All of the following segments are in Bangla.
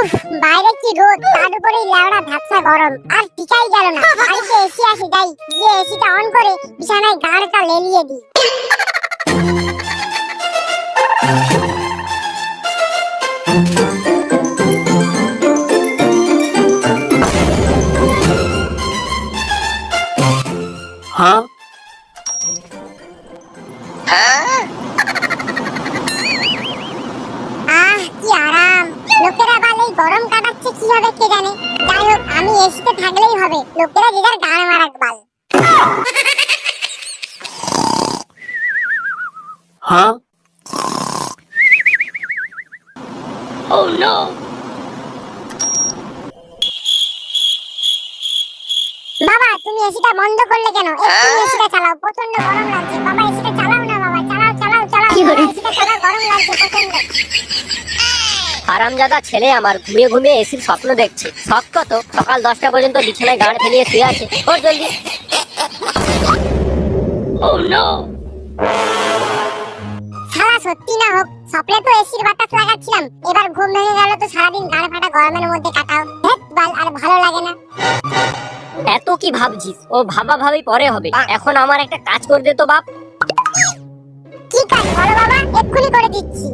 উফ, বাইরে কি রোদ, তার উপরে লেওড়া ঝাপসা গরম, আর টিকাই গেল না। বাড়িতে এসি আসে, যাই গিয়ে এসিটা অন করে বিছানায় গাড়টা লেলিয়ে দিই। হ্যাঁ আহ কি আরাম। লোকেরা বলে গরম কাটাচ্ছে কিভাবে কে জানে। যাই হোক, আমি এসিতে থাকলেই হবে, লোকেরা যে যার গান মারাক বাল। হ্যাঁ Oh no! বাবা, তুমি এসিটা বন্ধ করলে কেন? একটু এসিটা চালাও, প্রচন্ড গরম লাগছে। বাবা, এসিটা চালাও না বাবা, চালাও চালাও চালাও। এসিটা চালাও, গরম লাগছে প্রচন্ড। আরামজাদা ছেলে আমার ঘুমিয়ে ঘুমিয়ে এসির স্বপ্ন দেখছে। শখ কত, সকাল 10টা পর্যন্ত বিছানায় গাড় ফেলিয়ে শুয়ে আছে। ওর জলদি। Oh no! শালা সত্যি না হোক, স্বপ্নে তো এসির বাতাস লাগাচ্ছিলাম, এবার ঘুম ভেঙে গেল তো সারাদিন গাড় ফাটা গরমের মধ্যে কাটাও। হেৎ বাল, আর ভালো লাগে না। এত কি ভাবছিস? ও ভাবা ভাবি পরে হবে, এখন আমার একটা কাজ করে দে তো বাপ। কি কাজ বলো বাবা, এক্ষুনি করে দিচ্ছি।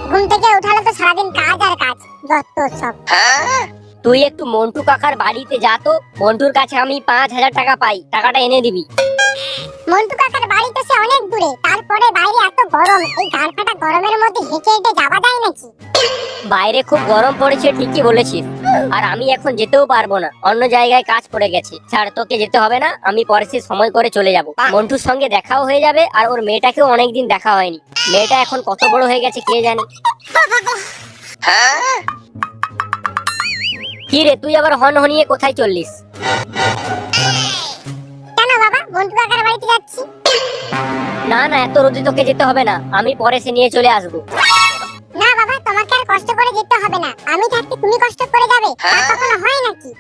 ঘুম থেকে উঠালে তো সারাদিন কাজ আর কাজ, যত সব। তুই একটু মন্টু কাকার বাড়িতে যা তো। মন্টুর কাছে আমি 5000 টাকা পাই, টাকাটা এনে দিবি। মন্টু কাকার বাড়ি তো সে অনেক দূরে, তারপরে বাইরে এত গরম, এই গাড় ফাটা গরমের মধ্যে হেঁটে হেঁটে যাওয়া যায় নাকি? বাইরে খুব গরম পড়েছে, ঠিকই বলেছিস। আর আমি এখন যেতেও পারবো না, অন্য জায়গায় কাজ পড়ে গেছে। ছাড়, তোকে যেতে হবে না, আমি পরে সে সময় করে চলে যাব। মন্টুর সঙ্গে দেখাও হয়ে যাবে, আর ওর মেয়েটাকেও অনেকদিন দেখা হয়নি। মেয়েটা এখন কত বড় হয়ে গেছে কে জানে। কি রে, তুই আবার হন হনিয়ে কোথায় চললিস? কেন বাবা, মন্টু কাকার বাড়িতে যাচ্ছি। না না, এত রোদে তোকে যেতে হবে না, আমি পরে সে নিয়ে চলে আসবো। না বাবা, তোমাকে আর কষ্ট করে যেতে হবে না, আমি থাকতে তুমি কষ্ট করে যাবে, তা কখনো হয় নাকি?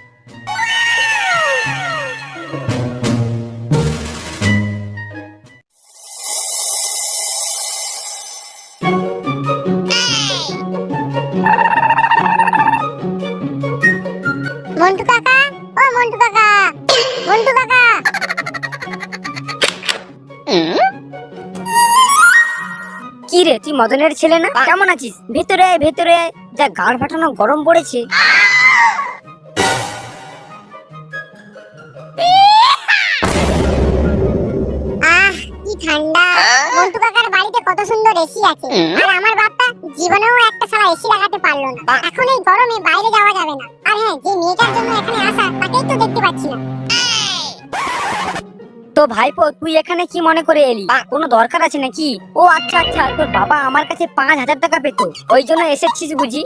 মন্টু কাকা, ও মন্টু কাকা, মন্টু কাকা। কি রে, তুই মদনের ছেলে না? কেমন আছিস? ভেতরে আয়, ভেতরে আয়। যা গাড় ফাটানো গরম পড়েছে। আহ কি ঠান্ডা। মন্টু কাকার বাড়িতে কত সুন্দর এসি আছে, আর আমার বাপটা জীবনেও একটা সালা এসি লাগাতে পারলো না। এখন এই গরমে বাইরে যাওয়া যাবে না। আর হ্যাঁ, যে মেয়েটার জন্য এখানে আসা, তাকেই তো দেখতে পাচ্ছি না। তো ভাইপো, তুই এখানে কি মনে করে এলি? কোনো দরকার আছে নাকি? ও আচ্ছা আচ্ছা, তোর বাবা আমার কাছে 5000 টাকা পেত, ওই জন্য এসেছিস বুঝি?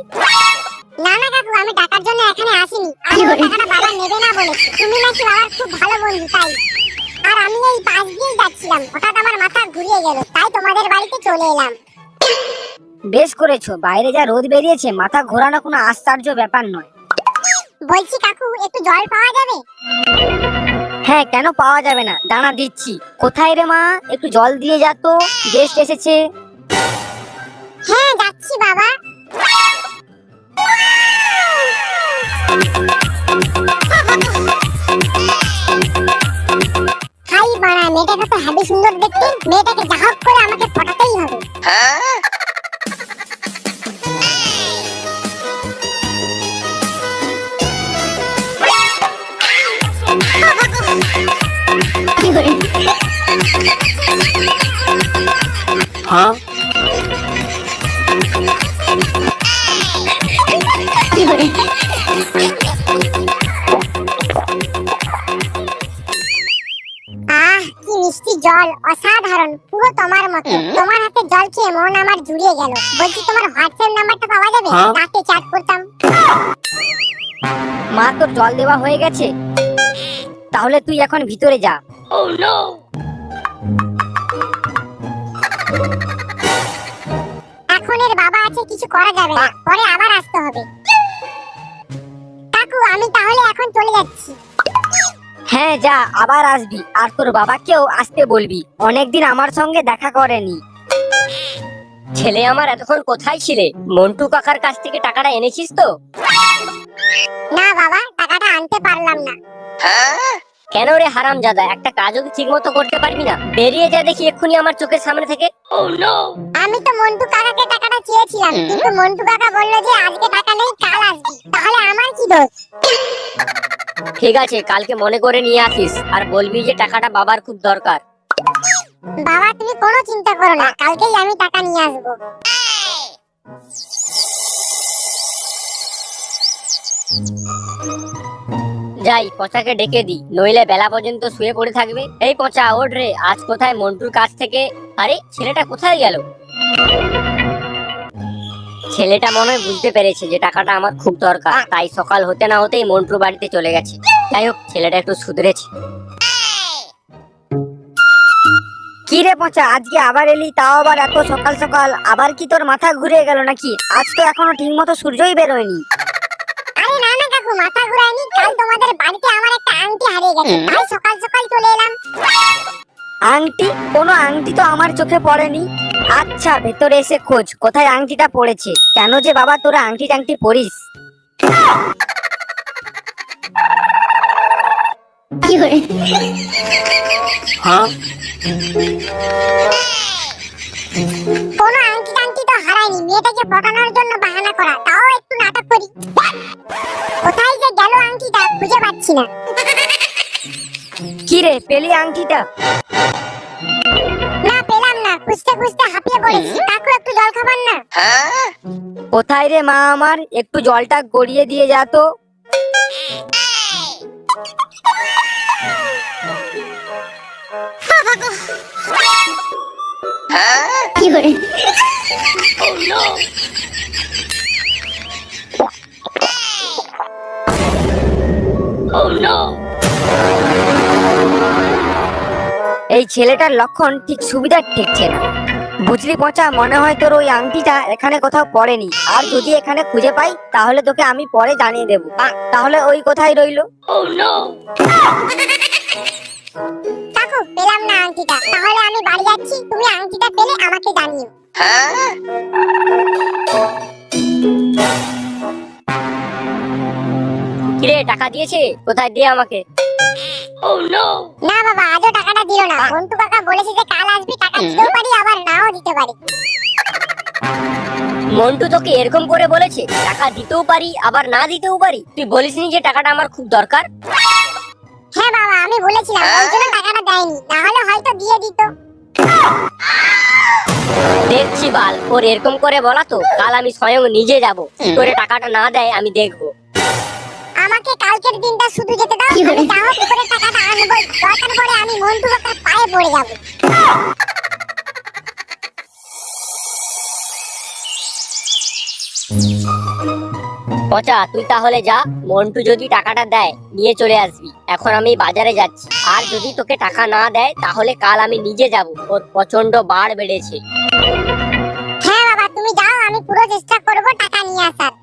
না না কাকু, আমি টাকার জন্য এখানে আসিনি। আমি ওই টাকাটা বাবা নেবে না বলেছি। তুমি নাকি বাবার খুব ভালো বন্ধু, তাই। আর আমি এই পাশ দিয়েই যাচ্ছিলাম, হঠাৎ আমার মাথা ঘুরিয়ে গেল, তাই তোমাদের বাড়িতে চলে এলাম। বেশ করেছো, বাইরে যা রোদ বেরিয়েছে, মাথা ঘোরানো কোনো আশ্চর্য ব্যাপার নয়। বলছি কাকু, একটু জল পাওয়া যাবে? হ্যাঁ, কেন পাওয়া যাবে না, দাঁড়া দিচ্ছি। কোথায় রে মা, একটু জল দিয়ে যা তো, গেস্ট এসেছে। হ্যাঁ, যাচ্ছি বাবা। হাই বাড়া, মেয়েটাকে তো হেবি সুন্দর দেখতে, মেয়েটাকে যা হোক করে আমাকে পটাতেই হবে। হ্যাঁ আহ কি মিষ্টি জল, অসাধারণ, পুরো তোমার মতো। তোমার হাতে জল খেয়ে মন আমার জুড়িয়ে গেল। বলছি তোমার হোয়াটসঅ্যাপ নাম্বারটা পাওয়া যাবে? হ্যাঁ। রাতে চ্যাট করতাম। মা, তোর জল দেওয়া হয়ে গেছে, তাহলে তুই এখন ভিতরে যা। Oh no! এখন এর বাবা আছে, কিছু করা যাবে না, পরে আবার আসতে হবে। কাকু, আমি তাহলে এখন চলে যাচ্ছি। হ্যাঁ যা, আবার আসবি, আর তোর বাবাকেও আসতে বলবি, অনেকদিন আমার সঙ্গে দেখা করেনি। ছেলে আমার, এতক্ষণ কোথায় ছিলে? মন্টু কাকার কাছ থেকে টাকাটা এনেছিস তো? না বাবা, টাকাটা আনতে পারলাম না। কেন রে হারামজাদা, একটা কাজও কি ঠিক মতো করতে পারবি না? বেরিয়ে যা দেখি এক্ষুনি আমার চোখের সামনে থেকে। Oh no! আমি তো মন্টু কাকাকে টাকাটা চেয়েছিলাম, কিন্তু মন্টু কাকা বলল যে আজকে টাকা নেই, কাল আসবি। তাহলে আমার কি দোষ? ঠিক আছে, কালকে মনে করে নিয়ে আসিস, আর বলবি যে টাকাটা বাবার খুব দরকার। বাবা তুমি কোনো চিন্তা করো না, কালকেই আমি টাকা নিয়ে আসবো। যাই, পচাকে ডেকে দি, নইলে বেলা পর্যন্ত শুয়ে পড়ে থাকবে। এই পচা, ওঠ রে, আজ কোথায় মন্টুর কাছ থেকে। আরে ছেলেটা কোথায় গেল? ছেলেটা মনে হয় বুঝতে পেরেছে যে টাকাটা আমার খুব দরকার, তাই সকাল হতে না হতেই মন্টুর বাড়িতে চলে গেছে। যাই হোক, ছেলেটা একটু সুধরেছে। কি রে পচা, আজকে আবার এলি, তাও আবার এত সকাল সকাল? আবার কি তোর মাথা ঘুরে গেল নাকি? আজ তো এখনো ঠিক মতো সূর্যই বেরোয়নি। আরে না না কাকু, মাথা ঘুরায়নি। কাল তোমাদের বাড়িতে আমার একটা আংটি হারিয়ে গেছে, তাই সকাল সকাল চলে এলাম। আংটি? কোনো আংটি তো আমার চোখে পড়েনি। আচ্ছা, ভেতরে এসে খোঁজ কোথায় আংটিটা পড়েছে। কেন যে বাবা তোরা আংটি টাংটি পরিস? Huh? কোনো আংটি টাংটি তো হারায়নি, মেয়েটাকে পটানোর জন্য বাহানা করা, তাও একটু নাটক করি। কোথায় যে গেল আংটিটা খুঁজে পাচ্ছি না। কি রে, পেলি আংটিটা? না পেলাম না, খুঁজতে খুঁজতে হাঁপিয়ে পড়েছি। কাকু একটু জল খাবার না? কোথায় রে মা আমার, একটু জলটা গড়িয়ে দিয়ে যা তো। Oh no! Oh no! এই ছেলেটার লক্ষণ ঠিক সুবিধার ঠেকছে না। বুঝলি পচা, মনে হয় তোর ওই আংটিটা এখানে কোথাও পড়েনি, আর যদি এখানে খুঁজে পাই তাহলে তোকে আমি পরে জানিয়ে দেবো। তাহলে ওই কোথায় রইলো? Oh no! কাকু পেলাম না আংটিটা, তাহলে আমি বাড়ি যাচ্ছি, তুমি আংটিটা পেলে আমাকে জানিও। কিরে, টাকা দিয়েছে? কোথায়, দিয়ে আমাকে। Oh no! না বাবা, আজও টাকাটা দিল না। মন্টু কাকা বলেছে যে কাল আসবি, টাকা দিতেও পারি আবার নাও দিতে পারি। মন্টু তোকে এরকম করে বলেছে? টাকা দিতেও পারি আবার না দিতেও পারি? তুই বলিসনি যে টাকাটা আমার খুব দরকার? হ্যাঁ বাবা, আমি বলেছিলাম, ওই জন্য টাকাটা দেয়নি, না হলে হয়তো দিয়ে দিত। দেখছি বাল, ওর এরকম করে বলা তো কাল আমি স্বয়ং নিজে যাব, কি করে টাকাটা না দেয় আমি দেখবো। আমাকে কালকের দিনটা শুধু যেতে দাও, আমি যা হোক করে টাকাটা আনবো। দরকার পড়ে আমি মন্টু কাকার পায়ে পড়ে যাব। পচা, তুই তাহলে যা, মন্টু যদি টাকাটা দেয় নিয়ে চলে আসবি। এখন আমি বাজারে যাচ্ছি, আর যদি তোকে টাকা না দেয় তাহলে কাল আমি নিজে যাব। ওর প্রচন্ড বাড় বেড়েছে। হ্যাঁ বাবা তুমি যাও, আমি পুরো চেষ্টা করব টাকা নিয়ে আসার,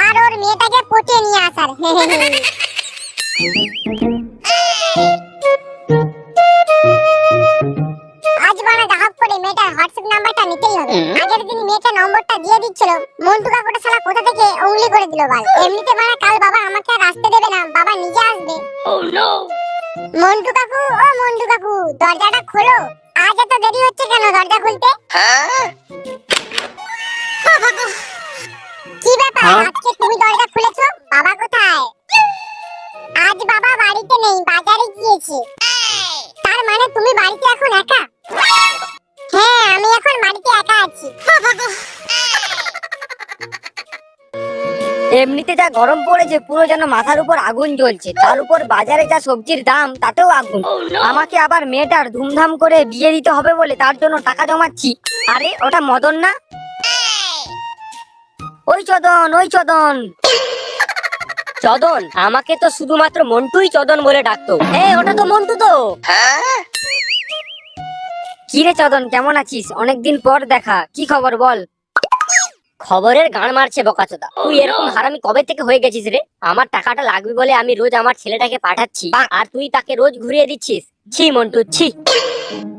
আর ওর মেয়েটাকে পটিয়ে নিয়ে আসার। আজ বানা যা হোক করে মেয়েটার হোয়াটসঅ্যাপ নাম্বারটা নিতেই হবে। আগের দিন মেয়েটা নম্বরটা দিয়ে দিচ্ছিল, মন্টু কাকুটা শালা কোথা থেকে উংলি করে দিল বাল। এমনিতে বানা কাল বাবা আমাকে আর আসতে দেবে না, বাবা নিজে আসবে। Oh no! মন্টু কাকু, ও মন্টু কাকু, দরজাটা খোলো। আজ এত দেরি হচ্ছে কেন দরজা খুলতে? কি ব্যাপার, আজকে তুমি দরজা খুলেছো? বাবা কোথায়? আজ বাবা বাড়িতে নেই, বাজারে গিয়েছে। তার মানে তুমি বাড়িতে এখন একা? হ্যাঁ, আমি এখন বাড়িতে একা আছি। এমনিতে যা গরম পড়েছে, পুরো যেন মাথার উপর আগুন জ্বলছে, তার উপর বাজারে যা সবজির দাম তাতেও আগুন। আমাকে আবার মেয়েটার ধুমধাম করে বিয়ে দিতে হবে বলে তার জন্য টাকা জমাচ্ছি। আরে ওটা মদন না? ওই চদন, ওই চদন। চদন? আমাকে তো শুধুমাত্র মন্টুই চদন বলে ডাকতো। ওটা তো মন্টু তো। কি রে চদন, কেমন আছিস? অনেকদিন পর দেখা, কি খবর বল? খবরের গান মারছে বোকাচোদা। তুই এরকম হারামি কবে থেকে হয়ে গেছিস রে? আমার টাকাটা লাগবে বলে আমি রোজ আমার ছেলেটাকে পাঠাচ্ছি, আর তুই তাকে রোজ ঘুরিয়ে দিচ্ছিস। ছি মন্টু, ছি।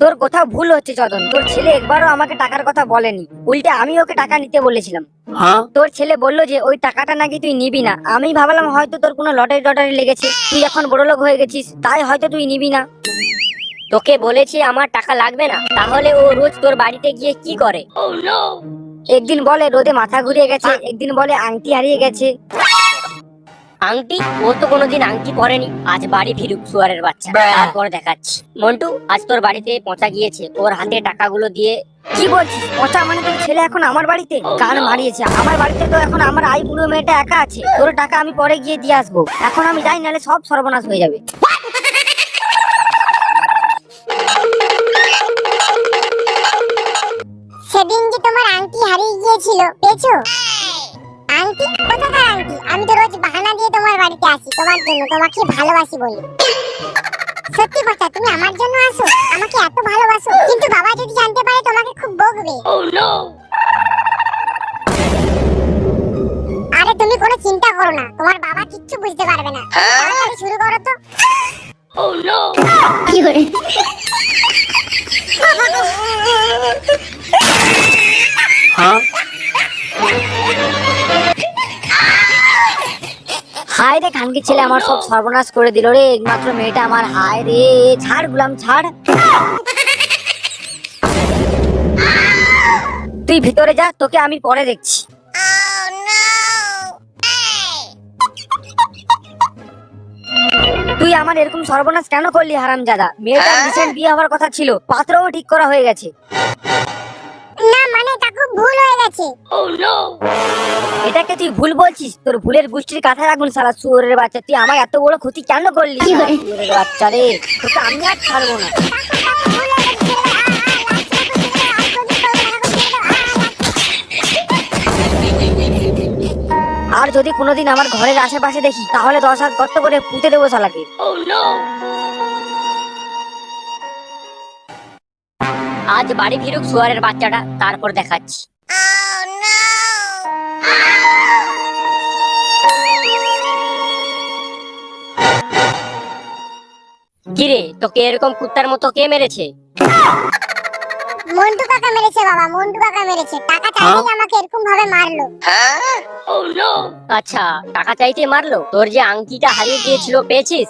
তোর কোথাও ভুল হচ্ছে চদন, তোর ছেলে একবারও আমাকে টাকার কথা বলেনি, উল্টে আমি ওকে টাকা নিতে বলেছিলাম। তোর ছেলে বললো যে ওই টাকাটা নাকি তুই নিবি না। আমি ভাবলাম হয়তো তোর কোনো লটারি টটারি লেগেছে, তুই এখন বড়লোক হয়ে গেছিস, তাই হয়তো তুই নিবি না। তোকে বলেছি আমার টাকা লাগবে না, তাহলে ও রোজ তোর বাড়িতে গিয়ে কি করে? Oh no! একদিন বলে রোদে মাথা ঘুরিয়ে গেছে, একদিন বলে আংটি হারিয়ে গেছে। আংটি? ও তো কোনোদিন আংটি পরেনি। আজ বাড়ি ফিরুক শুয়ারের বাচ্চা, তারপর দেখাচ্ছি। মন্টু, আজ তোর বাড়িতে পচা গিয়েছে, ওর হাতে টাকাগুলো দিয়ে। কি বলছিস? পচা মানে তোর ছেলে এখন আমার বাড়িতে? গান মারিয়েছে। আমার বাড়িতে তো এখন আমার আই বুড়ো মেয়েটা একা আছে, তোর টাকা আমি পরে গিয়ে দিয়ে আসবো। এখন আমি যাই, নাহলে সব সর্বনাশ হয়ে যাবে। সেদিন যে তোমার আংটি হারিয়ে গিয়েছিল, পেয়েছো? আংটি? কোথাকার আংটি? আমি তো রোজ বাহানা দিয়ে তোমার বাড়িতে আসি তোমার জন্য, তোমাকে ভালোবাসি বলি। সত্যি কথা, তুমি আমার জন্য আসো, আমাকে এত ভালোবাসো, কিন্তু বাবা যদি জানতে পারে তোমাকে খুব বকবে। Oh no! আরে তুমি কোনো চিন্তা করো না, তোমার বাবা কিচ্ছু বুঝতে পারবে না। তাড়াতাড়ি শুরু করো তো। Oh no! হায় রে খানকি ছেলে, আমার সব সর্বনাশ করে দিল রে। একমাত্র মেয়েটা আমার, হায় রে। ছাড় গুলাম, ছাড়। তুই ভিতরে যা, তোকে আমি পরে দেখছি। তুই আমার এরকম সর্বনাশ কেন করলি হারামজাদা? মেয়েটার রিসেন্ট বিয়ে হওয়ার কথা ছিল, পাত্রও ঠিক করা হয়ে গেছে। না মানে কাকু, ভুল হয়ে গেছে। Oh no! এটাকে তুই ভুল বলছিস? তোর ভুলের গোষ্ঠীর কথা রাখুন শালা শুয়োরের বাচ্চা, তুই আমার এত বড় ক্ষতি কেন করলি? শুয়োরের বাচ্চা রে, তোকে আমি আর ছাড়বো না। ভুল হয়ে গেছে। আর যদি কোনোদিন আমার ঘরের আশেপাশে দেখি, তাহলে 10 হাত গর্ত করে পুঁতে দেবো শালাকে। Oh no! আজ বাড়ি ফিরুক শুয়ারের বাচ্চাটা, তারপর দেখাচ্ছি। কিরে, তোকে এরকম কুত্তার মতো কে মেরেছে? মন্টু কাকা মেরেছে বাবা, মন্টু কাকা মেরেছে। টাকা চাইলেই আমাকে এরকম ভাবে মারলো। Oh no! আচ্ছা, টাকা চাইতে মারলো? তোর যে আংটিটা হারিয়ে গিয়েছিল, পেয়েছিস?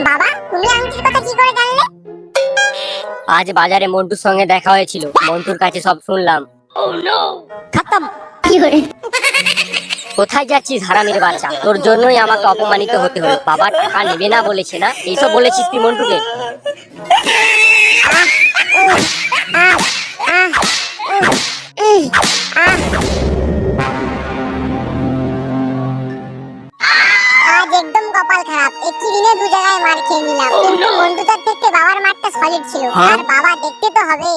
বাবা, তুমি আংটির কথা কি করে জানলে? আজ বাজারে মন্টুর সঙ্গে দেখা হয়েছিল, মন্টুর কাছে সব শুনলাম। Oh no! খতম। কোথায় যাচ্ছিস হারামির বাচ্চা? তোর জন্যই আমাকে অপমানিত হতে হলো। বাবা টাকা নেবে না বলেছে না, এইসব বলেছিস তুই মন্টুকে? আজ একদম কপাল খারাপ, একই দিনে দু জায়গায় মার খেয়ে নিলাম। কিন্তু মন্টুটার থেকে বাবার মারটা সলিড ছিল, আর বাবা দেখতে তো হবে।